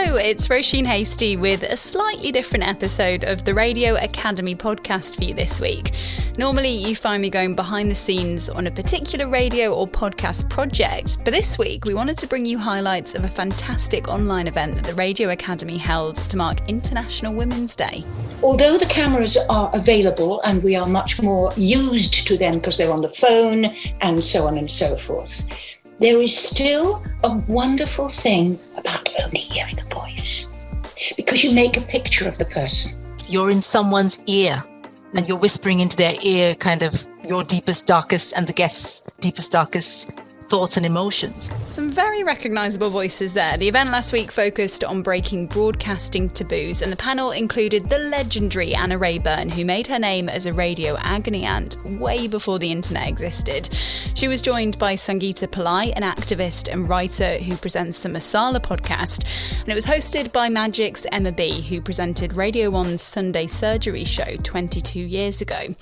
Hello, it's Roisin Hasty with a slightly different episode of the Radio Academy podcast for you this week. Normally you find me going behind the scenes on a particular radio or podcast project, but this week we wanted to bring you highlights of a fantastic online event that the Radio Academy held to mark International Women's Day. Although the cameras are available and we are much more used to them because they're on the phone and so on and so forth, there is still a wonderful thing about only hearing a voice, because you make a picture of the person. You're in someone's ear and you're whispering into their ear kind of your deepest, darkest and the guest's deepest, darkest thoughts and emotions. Some very recognisable voices there. The event last week focused on breaking broadcasting taboos, and the panel included the legendary Anna Raeburn, who made her name as a radio agony aunt way before the internet existed. She was joined by Sangeeta Pillai, an activist and writer who presents the Masala podcast, and it was hosted by Magic's Emma B, who presented Radio 1's Sunday Surgery show 22 years ago.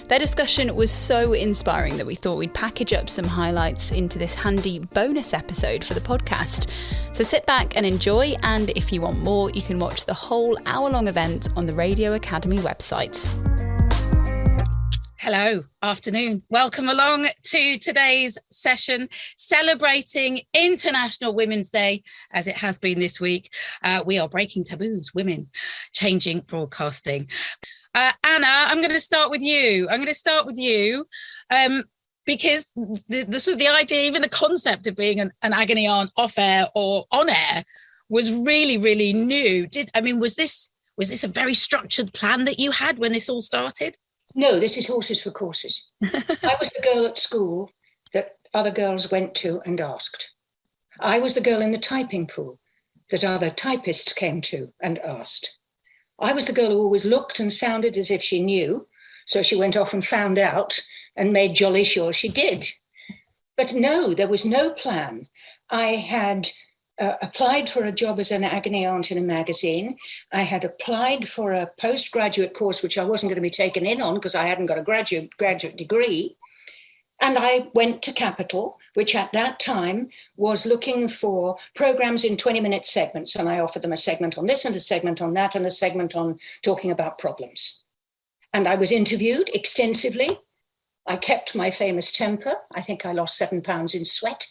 Their discussion was so inspiring that we thought we'd package up some highlights into this handy bonus episode for the podcast. So sit back and enjoy, and if you want more, you can watch the whole hour-long event on the Radio Academy website. Hello, afternoon. Welcome along to today's session celebrating International Women's Day, as it has been this week. We are breaking taboos, women, changing broadcasting. Anna, I'm going to start with you. Because the sort of the idea, even the concept of being an agony aunt off air or on air was really, really new. Was this a very structured plan that you had when this all started? No, this is horses for courses. I was the girl at school that other girls went to and asked. I was the girl in the typing pool that other typists came to and asked. I was the girl who always looked and sounded as if she knew, so she went off and found out and made jolly sure she did. But no, there was no plan. I had applied for a job as an agony aunt in a magazine. I had applied for a postgraduate course, which I wasn't going to be taken in on because I hadn't got a graduate degree. And I went to Capital, which at that time was looking for programs in 20-minute segments. And I offered them a segment on this and a segment on that and a segment on talking about problems. And I was interviewed extensively. I kept my famous temper. I think I lost 7 pounds in sweat.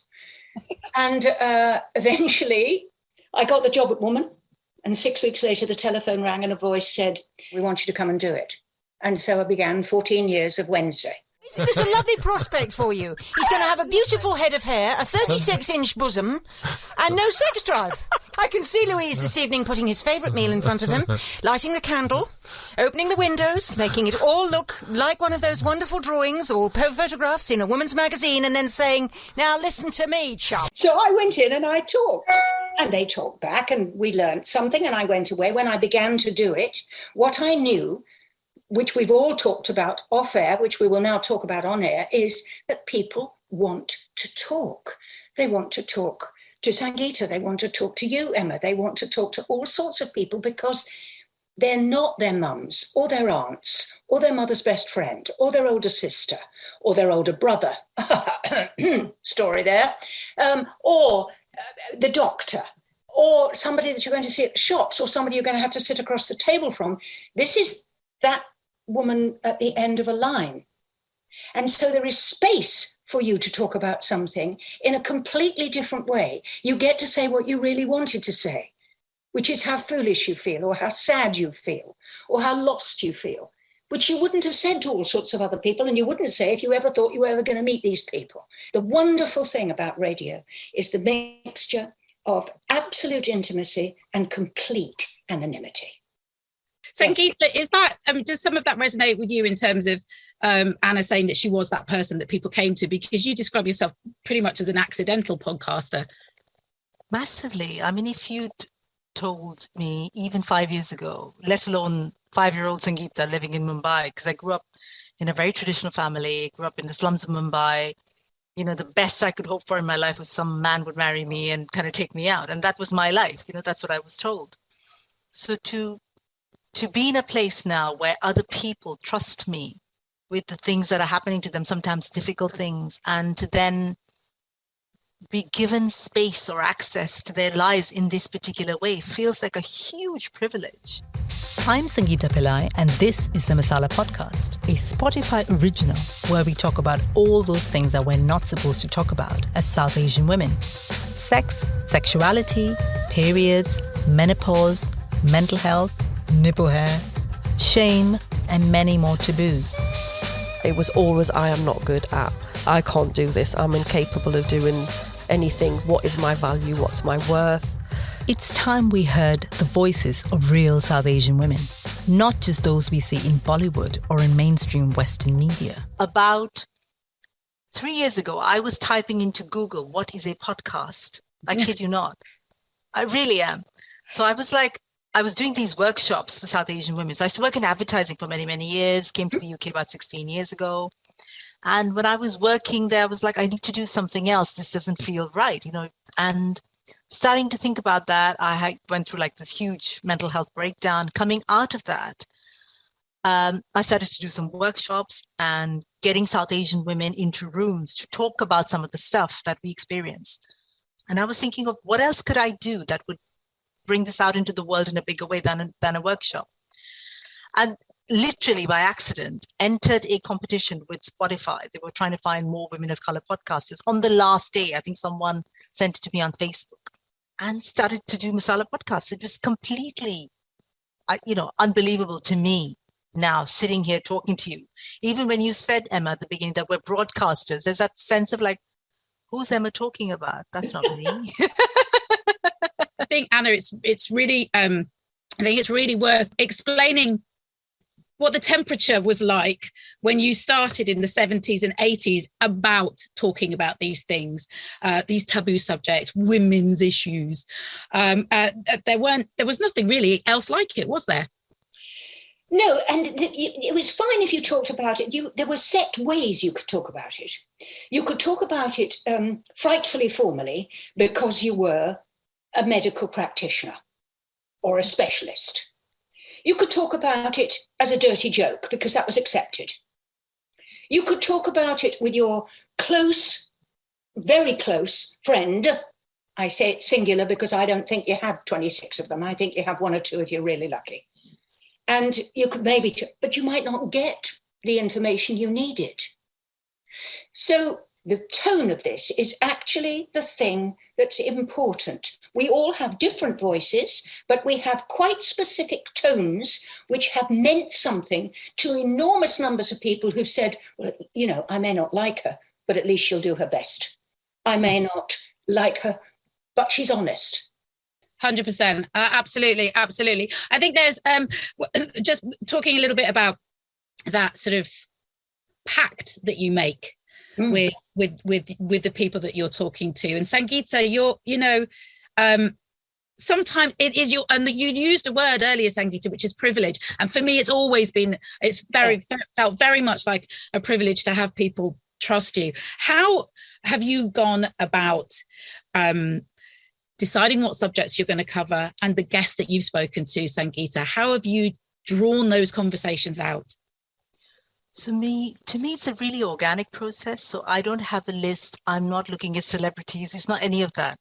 And eventually I got the job at Woman. And 6 weeks later, the telephone rang and a voice said, "We want you to come and do it." And so I began 14 years of Wednesday. Isn't this a lovely prospect for you? He's going to have a beautiful head of hair, a 36-inch bosom, and no sex drive. I can see Louise this evening putting his favourite meal in front of him, lighting the candle, opening the windows, making it all look like one of those wonderful drawings or photographs in a woman's magazine, and then saying, "Now listen to me, chum." So I went in and I talked, and they talked back, and we learnt something, and I went away. When I began to do it, what I knew, which we've all talked about off air, which we will now talk about on air, is that people want to talk. They want to talk to Sangeeta. They want to talk to you, Emma. They want to talk to all sorts of people because they're not their mums or their aunts or their mother's best friend or their older sister or their older brother. Story there. Or the doctor, or somebody that you're going to see at shops, or somebody you're going to have to sit across the table from. This is that woman at the end of a line. And so there is space for you to talk about something in a completely different way. You get to say what you really wanted to say, which is how foolish you feel, or how sad you feel, or how lost you feel, which you wouldn't have said to all sorts of other people, and you wouldn't say if you ever thought you were ever going to meet these people. The wonderful thing about radio is the mixture of absolute intimacy and complete anonymity. Sangeeta, is that does some of that resonate with you in terms of Anna saying that she was that person that people came to, because you describe yourself pretty much as an accidental podcaster? Massively. I mean, if you'd told me even 5 years ago, let alone 5-year-old Sangeeta living in Mumbai, because I grew up in a very traditional family, grew up in the slums of Mumbai. You know, the best I could hope for in my life was some man would marry me and kind of take me out. And that was my life. You know, that's what I was told. So to be in a place now where other people trust me with the things that are happening to them, sometimes difficult things, and to then be given space or access to their lives in this particular way feels like a huge privilege. I'm Sangeeta Pillai, and this is the Masala Podcast, a Spotify original where we talk about all those things that we're not supposed to talk about as South Asian women. Sex, sexuality, periods, menopause, mental health, nipple hair, shame, and many more taboos. It was always, I am not good at, I can't do this, I'm incapable of doing anything, what is my value, what's my worth? It's time we heard the voices of real South Asian women, not just those we see in Bollywood or in mainstream Western media. About 3 years ago, I was typing into Google, what is a podcast? I kid you not. I really am. So I was doing these workshops for South Asian women. So I used to work in advertising for many, many years, came to the UK about 16 years ago. And when I was working there, I was like, I need to do something else. This doesn't feel right, and starting to think about that, I went through like this huge mental health breakdown. Coming out of that, I started to do some workshops and getting South Asian women into rooms to talk about some of the stuff that we experience. And I was thinking of what else could I do that would bring this out into the world in a bigger way than a workshop. And literally by accident, entered a competition with Spotify. They were trying to find more women of color podcasters. On the last day, I think someone sent it to me on Facebook and started to do Masala podcasts. It was completely, unbelievable to me now sitting here talking to you. Even when you said, Emma, at the beginning that we're broadcasters, there's that sense of like, who's Emma talking about? That's not me. I think, Anna, it's really, I think it's really worth explaining what the temperature was like when you started in the 70s and 80s about talking about these things, these taboo subjects, women's issues. There was nothing really else like it, was there? No, and it was fine if you talked about it. There were set ways you could talk about it. You could talk about it frightfully formally because you were a medical practitioner or a specialist. You could talk about it as a dirty joke because that was accepted. You could talk about it with your close, very close friend. I say it singular because I don't think you have 26 of them. I think you have one or two if you're really lucky. And you could but you might not get the information you needed. So the tone of this is actually the thing that's important. We all have different voices, but we have quite specific tones which have meant something to enormous numbers of people who've said, well, I may not like her, but at least she'll do her best. I may not like her, but she's honest. 100%. Absolutely. Absolutely. I think there's just talking a little bit about that sort of pact that you make with the people that you're talking to. And Sangeeta, sometimes it is and you used a word earlier, Sangeeta, which is privilege. And for me, felt very much like a privilege to have people trust you. How have you gone about deciding what subjects you're going to cover and the guests that you've spoken to, Sangeeta? How have you drawn those conversations out? To me, it's a really organic process. So I don't have a list. I'm not looking at celebrities. It's not any of that.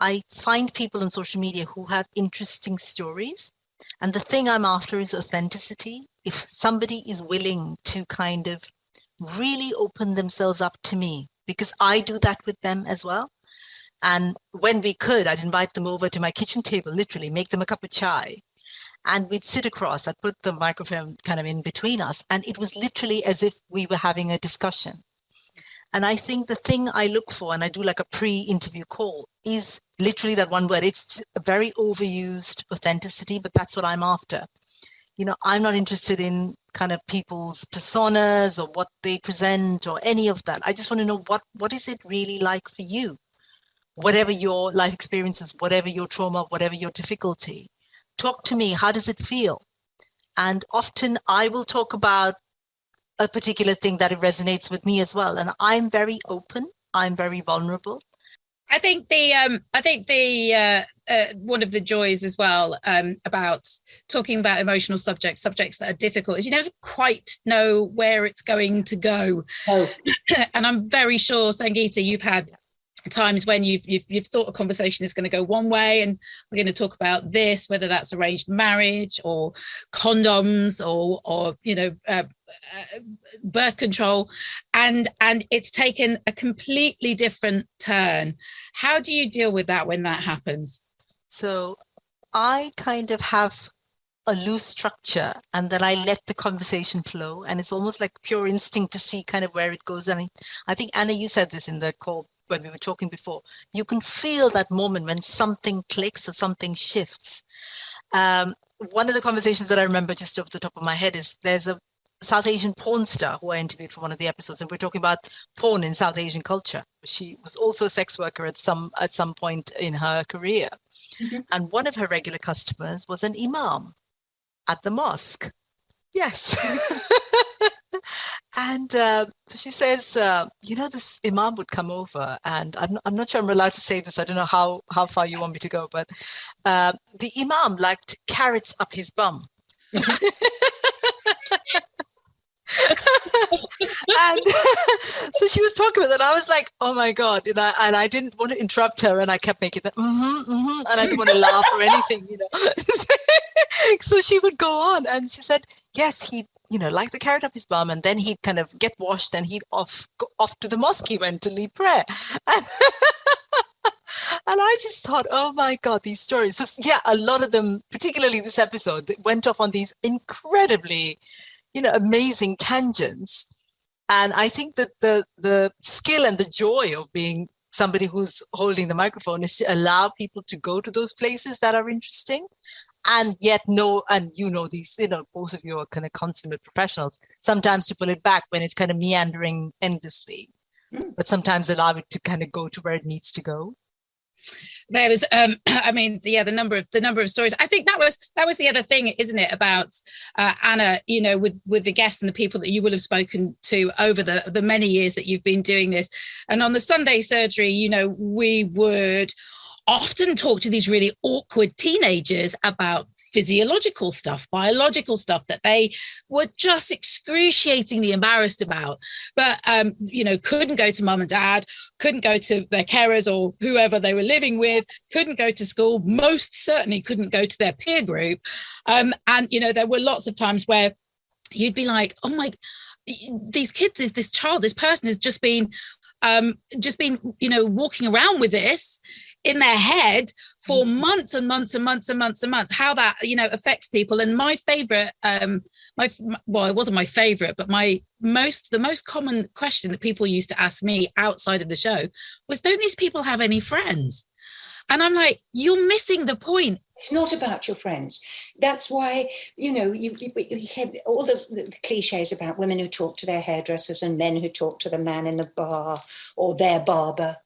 I find people on social media who have interesting stories. And the thing I'm after is authenticity. If somebody is willing to kind of really open themselves up to me, because I do that with them as well. And when we could, I'd invite them over to my kitchen table, literally make them a cup of chai. And we'd sit across, I'd put the microphone kind of in between us. And it was literally as if we were having a discussion. And I think the thing I look for, and I do like a pre-interview call, is literally that one word. It's a very overused authenticity, but that's what I'm after. I'm not interested in kind of people's personas or what they present or any of that. I just want to know what is it really like for you? Whatever your life experiences, whatever your trauma, whatever your difficulty. Talk to me. How does it feel? And often I will talk about a particular thing that it resonates with me as well. And I'm very open. I'm very vulnerable. I think one of the joys as well about talking about emotional subjects that are difficult is you never quite know where it's going to go. Oh. And I'm very sure, Sangeeta, you've had times when you've thought a conversation is going to go one way, and we're going to talk about this, whether that's arranged marriage or condoms or birth control, and it's taken a completely different turn. How do you deal with that when that happens? So I kind of have a loose structure, and then I let the conversation flow, and it's almost like pure instinct to see kind of where it goes. And I think, Anna, you said this in the call when we were talking before, you can feel that moment when something clicks or something shifts. One of the conversations that I remember just off the top of my head is there's a South Asian porn star who I interviewed for one of the episodes, and we're talking about porn in South Asian culture. She was also a sex worker at some point in her career. Mm-hmm. And one of her regular customers was an imam at the mosque. Yes. And so she says, this imam would come over, and I'm not sure I'm allowed to say this. I don't know how far you want me to go, but the imam liked carrots up his bum. And so she was talking about it, and I was like, oh my God. And I didn't want to interrupt her, and I kept making that, and I didn't want to laugh or anything, So she would go on, and she said, yes, he like the carrot up his bum, and then he'd kind of get washed, and he'd go off to the mosque. He went to lead prayer. And I just thought, oh my God, these stories. So, yeah, a lot of them, particularly this episode, went off on these incredibly, amazing tangents. And I think that the skill and the joy of being somebody who's holding the microphone is to allow people to go to those places that are interesting. And yet these, both of you are kind of consummate professionals, sometimes to pull it back when it's kind of meandering endlessly, but sometimes allow it to kind of go to where it needs to go. There was, the number of stories. I think that was the other thing, isn't it, about Anna, with the guests and the people that you will have spoken to over the many years that you've been doing this. And on the Sunday Surgery, we would often talk to these really awkward teenagers about physiological stuff, biological stuff that they were just excruciatingly embarrassed about, but couldn't go to mum and dad, couldn't go to their carers or whoever they were living with, couldn't go to school, most certainly couldn't go to their peer group. There were lots of times where you'd be like, oh my, these kids, this person has just been walking around with this in their head for months and months and months and months and months, how that, affects people. And my favorite, it wasn't my favorite, but the most common question that people used to ask me outside of the show was, don't these people have any friends? And I'm like, you're missing the point. It's not about your friends. That's why, you have all the cliches about women who talk to their hairdressers and men who talk to the man in the bar or their barber.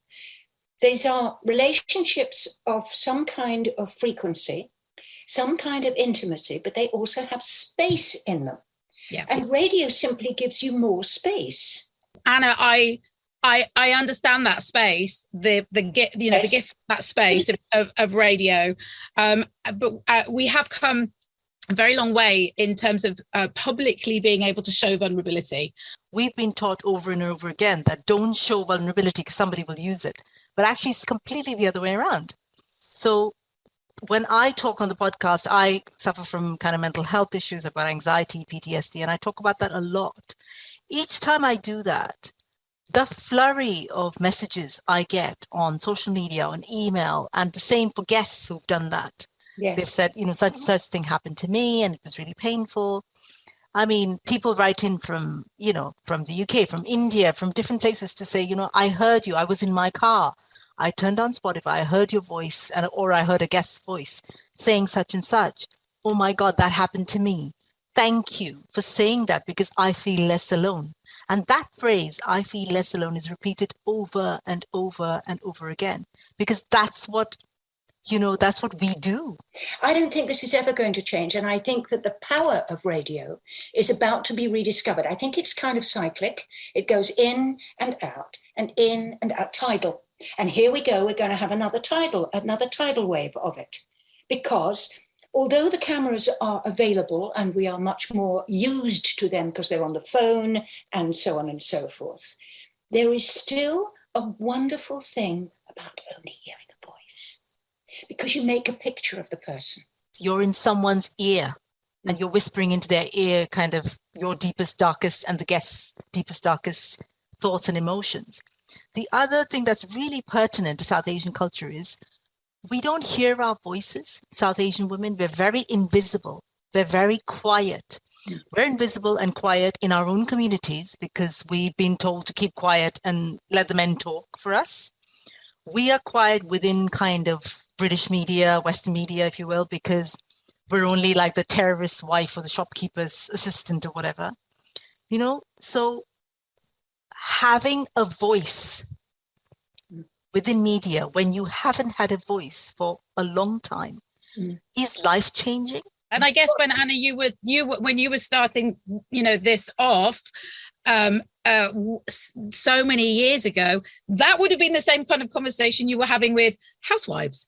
These are relationships of some kind of frequency, some kind of intimacy, but they also have space in them. Yeah. And radio simply gives you more space. Anna, I understand that space, the gift of that space of radio, but we have come a very long way in terms of publicly being able to show vulnerability. We've been taught over and over again that don't show vulnerability because somebody will use it. But actually, it's completely the other way around. So when I talk on the podcast, I suffer from kind of mental health issues. I've got anxiety, PTSD, and I talk about that a lot. Each time I do that, the flurry of messages I get on social media, on email, and the same for guests who've done that. Yes. They've said, such thing happened to me and it was really painful. I mean, people write in from the UK, from India, from different places to say, I heard you, I was in my car. I turned on Spotify, I heard your voice, or I heard a guest's voice saying such and such. Oh my God, that happened to me. Thank you for saying that because I feel less alone. And that phrase, I feel less alone, is repeated over and over and over again, because that's what we do. I don't think this is ever going to change. And I think that the power of radio is about to be rediscovered. I think it's kind of cyclic. It goes in and out, tidal. And here we go, we're going to have another tidal wave of it. Because although the cameras are available and we are much more used to them because they're on the phone and so on and so forth, there is still a wonderful thing about only hearing a voice, because you make a picture of the person. You're in someone's ear and you're whispering into their ear kind of your deepest, darkest, and the guest's deepest, darkest thoughts and emotions. The other thing that's really pertinent to South Asian culture is we don't hear our voices. South Asian women, we're very invisible. We're very quiet. We're invisible and quiet in our own communities because we've been told to keep quiet and let the men talk for us. We are quiet within kind of British media, Western media, if you will, because we're only like the terrorist's wife or the shopkeeper's assistant or whatever, you know? So having a voice within media when you haven't had a voice for a long time is life-changing. And I guess when Anna, when you were starting, this off, so many years ago, that would have been the same kind of conversation you were having with housewives,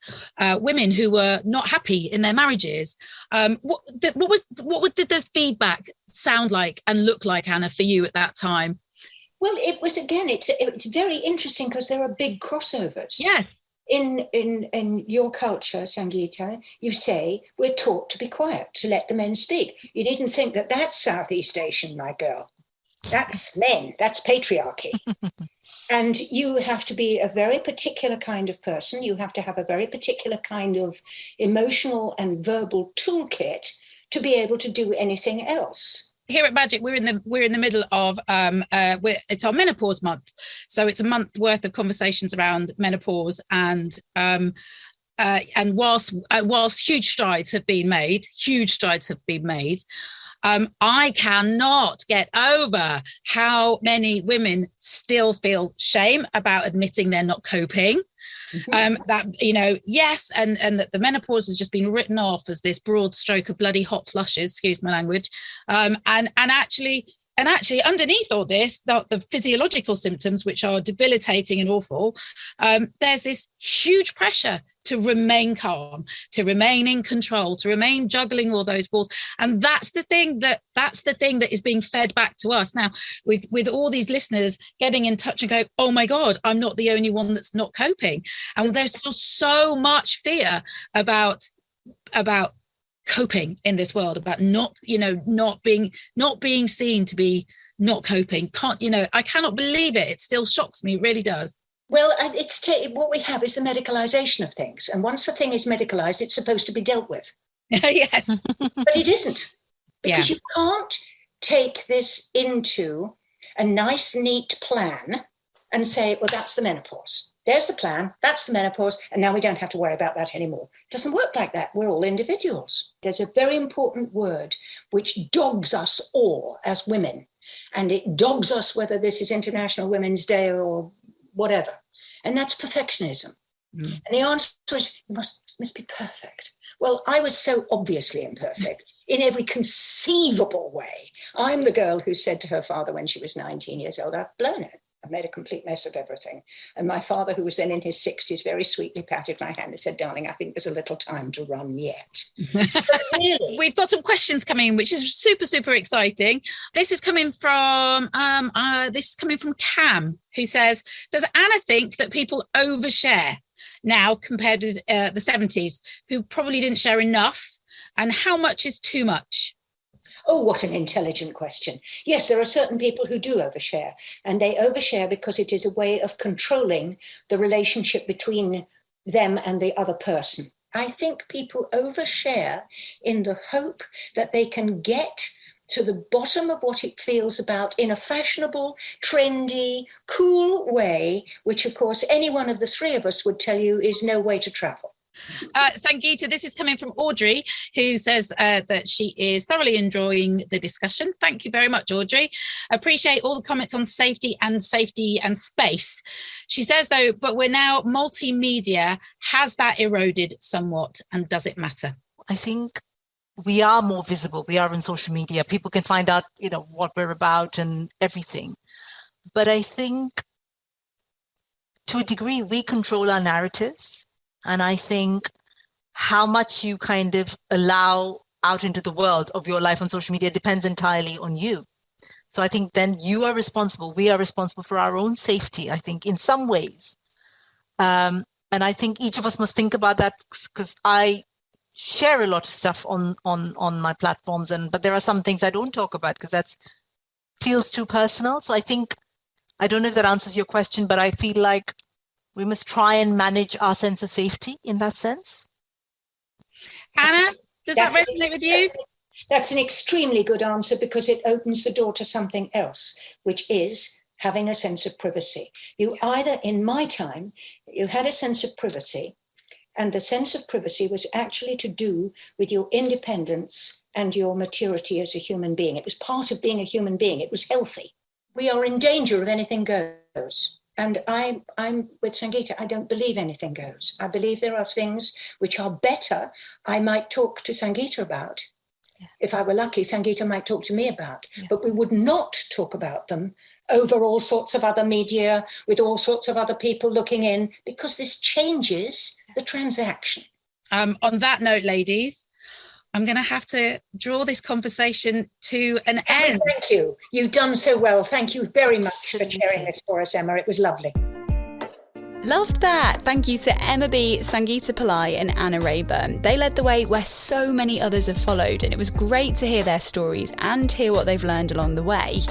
women who were not happy in their marriages. What did the feedback sound like and look like, Anna, for you at that time? Well, it was, again, it's very interesting because there are big crossovers. Yeah. In your culture, Sangeeta, you say we're taught to be quiet, to let the men speak. You needn't think that that's Southeast Asian, my girl. That's men, that's patriarchy. And you have to be a very particular kind of person. You have to have a very particular kind of emotional and verbal toolkit to be able to do anything else. Here at Magic, we're in the middle of it's our menopause month, so it's a month worth of conversations around menopause, and whilst huge strides have been made, I cannot get over how many women still feel shame about admitting they're not coping. Yes, and that the menopause has just been written off as this broad stroke of bloody hot flushes, excuse my language, and actually underneath all this, the physiological symptoms, which are debilitating and awful, there's this huge pressure to remain calm, to remain in control, to remain juggling all those balls. And that's the thing that is being fed back to us now, with all these listeners getting in touch and going, oh my God, I'm not the only one that's not coping. And there's still so much fear about coping in this world, about not being seen to be not coping. I cannot believe it. It still shocks me. It really does. Well, what we have is the medicalization of things. And once a thing is medicalized, it's supposed to be dealt with. Yes. But it isn't. Because you can't take this into a nice, neat plan and say, well, that's the menopause. There's the plan, that's the menopause, and now we don't have to worry about that anymore. It doesn't work like that. We're all individuals. There's a very important word which dogs us all as women. And it dogs us whether this is International Women's Day or whatever, and that's perfectionism. And the answer is must be perfect. Well, I was so obviously imperfect in every conceivable way. I'm the girl who said to her father when she was 19 years old, I've blown it. I've made a complete mess of everything. And my father, who was then in his 60s, very sweetly patted my hand and said, darling, I think there's a little time to run yet. Really? We've got some questions coming in, which is super, super exciting. This is coming from Cam, who says, does Anna think that people overshare now compared with the 70s, who probably didn't share enough? And how much is too much? Oh, what an intelligent question. Yes, there are certain people who do overshare, and they overshare because it is a way of controlling the relationship between them and the other person. I think people overshare in the hope that they can get to the bottom of what it feels about in a fashionable, trendy, cool way, which, of course, any one of the three of us would tell you is no way to travel. Sangeeta, this is coming from Audrey, who says that she is thoroughly enjoying the discussion. Thank you very much, Audrey. Appreciate all the comments on safety and space. She says, though, but we're now multimedia. Has that eroded somewhat, and does it matter? I think we are more visible. We are on social media. People can find out, what we're about and everything. But I think to a degree, we control our narratives. And I think how much you kind of allow out into the world of your life on social media depends entirely on you. So I think then we are responsible for our own safety, I think, in some ways. And I think each of us must think about that, because I share a lot of stuff on my platforms, but there are some things I don't talk about because that feels too personal. So I think, I don't know if that answers your question, but I feel like we must try and manage our sense of safety in that sense. Anna, does that resonate with you? That's an extremely good answer, because it opens the door to something else, which is having a sense of privacy. You either, in my time, you had a sense of privacy, and the sense of privacy was actually to do with your independence and your maturity as a human being. It was part of being a human being. It was healthy. We are in danger of anything goes. And I'm with Sangeeta. I don't believe anything goes. I believe there are things which are better I might talk to Sangeeta about. Yeah. If I were lucky, Sangeeta might talk to me about. Yeah. But we would not talk about them over all sorts of other media, with all sorts of other people looking in, because this changes the transaction. On that note, ladies, I'm going to have to draw this conversation to an end. Thank you. You've done so well. Thank you very much for sharing this for us, Emma. It was lovely. Loved that. Thank you to Emma B, Sangeeta Pillai and Anna Raeburn. They led the way where so many others have followed, and it was great to hear their stories and hear what they've learned along the way.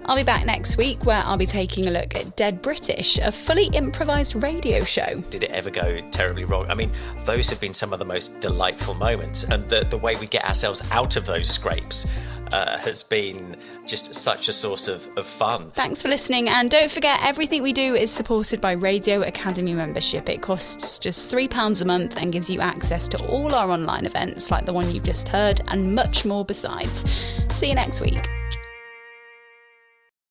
I'll be back next week, where I'll be taking a look at Dead British, a fully improvised radio show. Did it ever go terribly wrong? I mean, those have been some of the most delightful moments, and the way we get ourselves out of those scrapes has been just such a source of fun. Thanks for listening, and don't forget, everything we do is supported by Radio Academy membership. It costs just £3 a month and gives you access to all our online events, like the one you've just heard, and much more besides. See you next week.